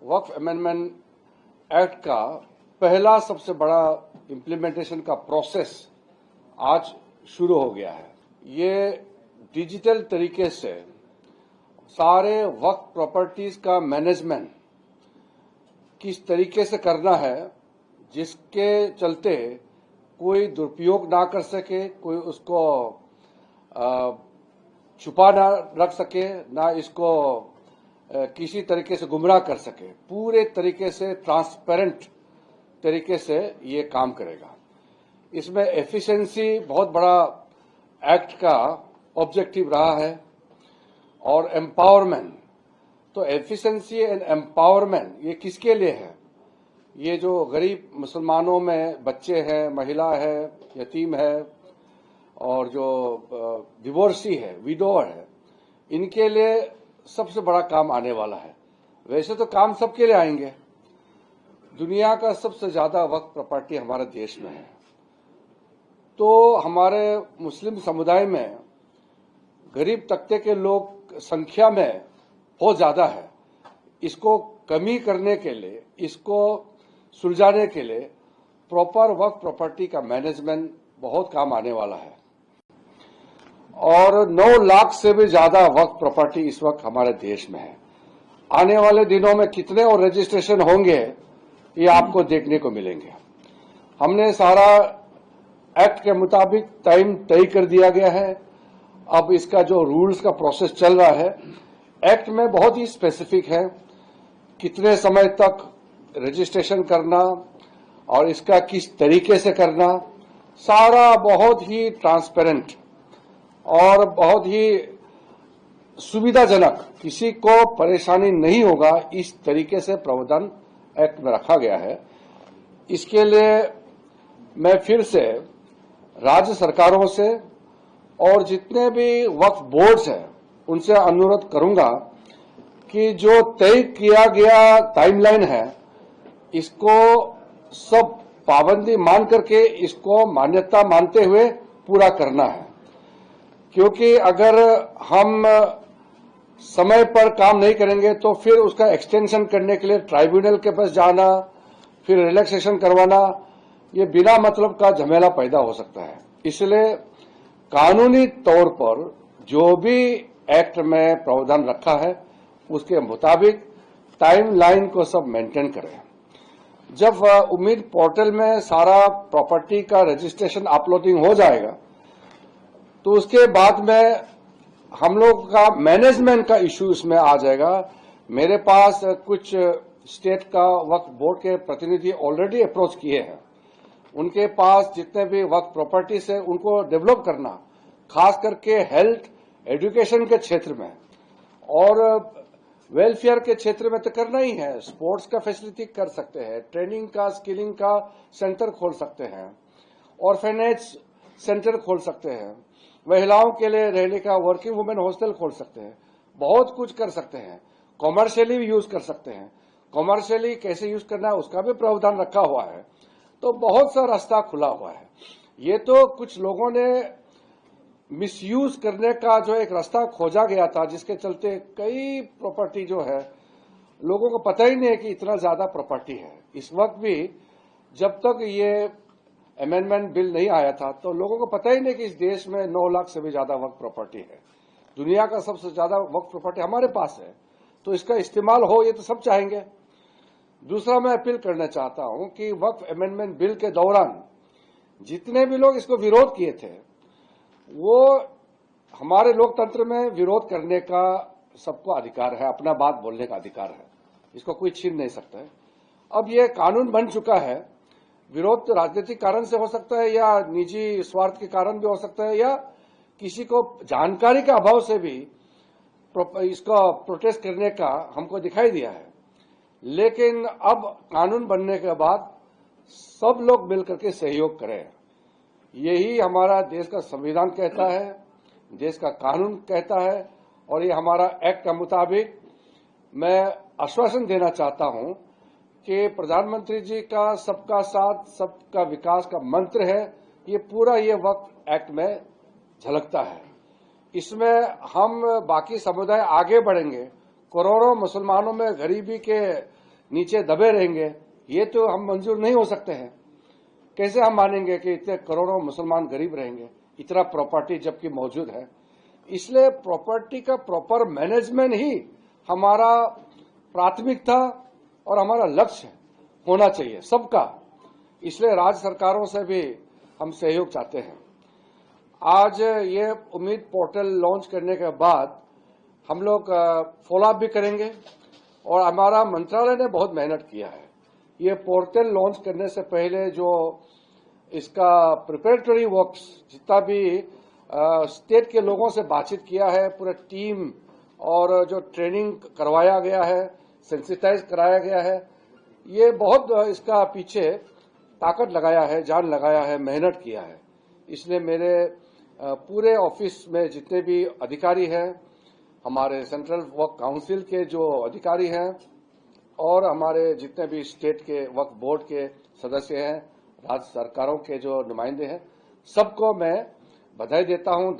वक्फ amendment act का पहला सबसे बड़ा इम्प्लीमेंटेशन का प्रोसेस आज शुरू हो गया है। ये डिजिटल तरीके से सारे वक्फ प्रॉपर्टीज का मैनेजमेंट किस तरीके से करना है, जिसके चलते कोई दुरुपयोग ना कर सके, कोई उसको छुपा ना रख सके, ना इसको किसी तरीके से गुमराह कर सके। पूरे तरीके से ट्रांसपेरेंट तरीके से ये काम करेगा। इसमें एफिशिएंसी बहुत बड़ा एक्ट का ऑब्जेक्टिव रहा है और एम्पावरमेंट। तो एफिशिएंसी एंड एम्पावरमेंट ये किसके लिए है? ये जो गरीब मुसलमानों में बच्चे हैं, महिला है, यतीम है और जो डिवोर्सी है, विडोअर है, इनके लिए सबसे बड़ा काम आने वाला है। वैसे तो काम सबके लिए आएंगे। दुनिया का सबसे ज्यादा वक्फ प्रॉपर्टी हमारे देश में है, तो हमारे मुस्लिम समुदाय में गरीब तबके के लोग संख्या में बहुत ज्यादा है। इसको कमी करने के लिए, इसको सुलझाने के लिए प्रॉपर वक्फ प्रॉपर्टी का मैनेजमेंट बहुत काम आने वाला है। और 9 लाख से भी ज्यादा वक्फ प्रॉपर्टी इस वक्त हमारे देश में है। आने वाले दिनों में कितने और रजिस्ट्रेशन होंगे ये आपको देखने को मिलेंगे। हमने सारा एक्ट के मुताबिक टाइम तय कर दिया गया है। अब इसका जो रूल्स का प्रोसेस चल रहा है, एक्ट में बहुत ही स्पेसिफिक है, कितने समय तक रजिस्ट्रेशन करना और इसका किस तरीके से करना, सारा बहुत ही ट्रांसपेरेंट और बहुत ही सुविधाजनक, किसी को परेशानी नहीं होगा इस तरीके से प्रावधान एक्ट में रखा गया है। इसके लिए मैं फिर से राज्य सरकारों से और जितने भी वक्फ बोर्ड्स हैं उनसे अनुरोध करूंगा कि जो तय किया गया टाइमलाइन है, इसको सब पाबंदी मान करके इसको मान्यता मानते हुए पूरा करना है। क्योंकि अगर हम समय पर काम नहीं करेंगे तो फिर उसका एक्सटेंशन करने के लिए ट्राइब्यूनल के पास जाना, फिर रिलैक्सेशन करवाना, ये बिना मतलब का झमेला पैदा हो सकता है। इसलिए कानूनी तौर पर जो भी एक्ट में प्रावधान रखा है उसके मुताबिक टाइम लाइन को सब मेंटेन करें। जब उम्मीद पोर्टल में सारा प्रॉपर्टी का रजिस्ट्रेशन अपलोडिंग हो जाएगा तो उसके बाद में हम लोग का मैनेजमेंट का इश्यू इसमें आ जाएगा। मेरे पास कुछ स्टेट का वक्फ बोर्ड के प्रतिनिधि ऑलरेडी अप्रोच किए हैं। उनके पास जितने भी वक्फ प्रॉपर्टीज है उनको डेवलप करना, खास करके हेल्थ एजुकेशन के क्षेत्र में और वेलफेयर के क्षेत्र में तो करना ही है। स्पोर्ट्स का फैसिलिटी कर सकते हैं, ट्रेनिंग का, स्किलिंग का सेंटर खोल सकते हैं, ऑर्फेनेज सेंटर खोल सकते हैं, महिलाओं के लिए रहने का वर्किंग वुमेन हॉस्टल खोल सकते हैं, बहुत कुछ कर सकते हैं। कॉमर्शियली भी यूज कर सकते हैं। कॉमर्शियली कैसे यूज करना है उसका भी प्रावधान रखा हुआ है। तो बहुत सा रास्ता खुला हुआ है। ये तो कुछ लोगों ने मिसयूज करने का जो एक रास्ता खोजा गया था, जिसके चलते कई प्रॉपर्टी जो है लोगों को पता ही नहीं है कि इतना ज्यादा प्रॉपर्टी है। इस वक्त भी जब तक ये अमेंडमेंट बिल नहीं आया था तो लोगों को पता ही नहीं कि इस देश में 9 लाख से भी ज्यादा वक्फ प्रॉपर्टी है। दुनिया का सबसे ज्यादा वक्फ प्रॉपर्टी हमारे पास है, तो इसका इस्तेमाल हो ये तो सब चाहेंगे। दूसरा, मैं अपील करना चाहता हूं कि वक्फ अमेंडमेंट बिल के दौरान जितने भी लोग इसको विरोध किए थे, वो हमारे लोकतंत्र में विरोध करने का सबको अधिकार है, अपना बात बोलने का अधिकार है, इसको कोई छीन नहीं सकता है। अब ये कानून बन चुका है। विरोध तो राजनीतिक कारण से हो सकता है या निजी स्वार्थ के कारण भी हो सकता है या किसी को जानकारी के अभाव से भी इसका प्रोटेस्ट करने का हमको दिखाई दिया है। लेकिन अब कानून बनने के बाद सब लोग मिलकर के सहयोग करें। यही हमारा देश का संविधान कहता है, देश का कानून कहता है और ये हमारा एक्ट के मुताबिक मैं आश्वासन देना चाहता हूं कि प्रधानमंत्री जी का सबका साथ सबका विकास का मंत्र है, ये पूरा ये वक्त एक्ट में झलकता है। इसमें हम बाकी समुदाय आगे बढ़ेंगे। करोड़ों मुसलमानों में गरीबी के नीचे दबे रहेंगे, ये तो हम मंजूर नहीं हो सकते हैं। कैसे हम मानेंगे कि इतने करोड़ों मुसलमान गरीब रहेंगे, इतना प्रॉपर्टी जबकि मौजूद है। इसलिए प्रॉपर्टी का प्रॉपर मैनेजमेंट ही हमारा प्राथमिकता और हमारा लक्ष्य होना चाहिए सबका। इसलिए राज्य सरकारों से भी हम सहयोग चाहते हैं। आज ये उम्मीद पोर्टल लॉन्च करने के बाद हम लोग फॉलोअप भी करेंगे और हमारा मंत्रालय ने बहुत मेहनत किया है। ये पोर्टल लॉन्च करने से पहले जो इसका प्रिपरेटरी वर्क्स जितना भी स्टेट के लोगों से बातचीत किया है, पूरा टीम और जो ट्रेनिंग करवाया गया है, सेंसिटाइज कराया गया है, ये बहुत इसका पीछे ताकत लगाया है, जान लगाया है, मेहनत किया है। इसलिए मेरे पूरे ऑफिस में जितने भी अधिकारी हैं, हमारे सेंट्रल वर्क काउंसिल के जो अधिकारी हैं और हमारे जितने भी स्टेट के वक्फ बोर्ड के सदस्य हैं, राज्य सरकारों के जो नुमाइंदे हैं, सबको मैं बधाई देता हूं।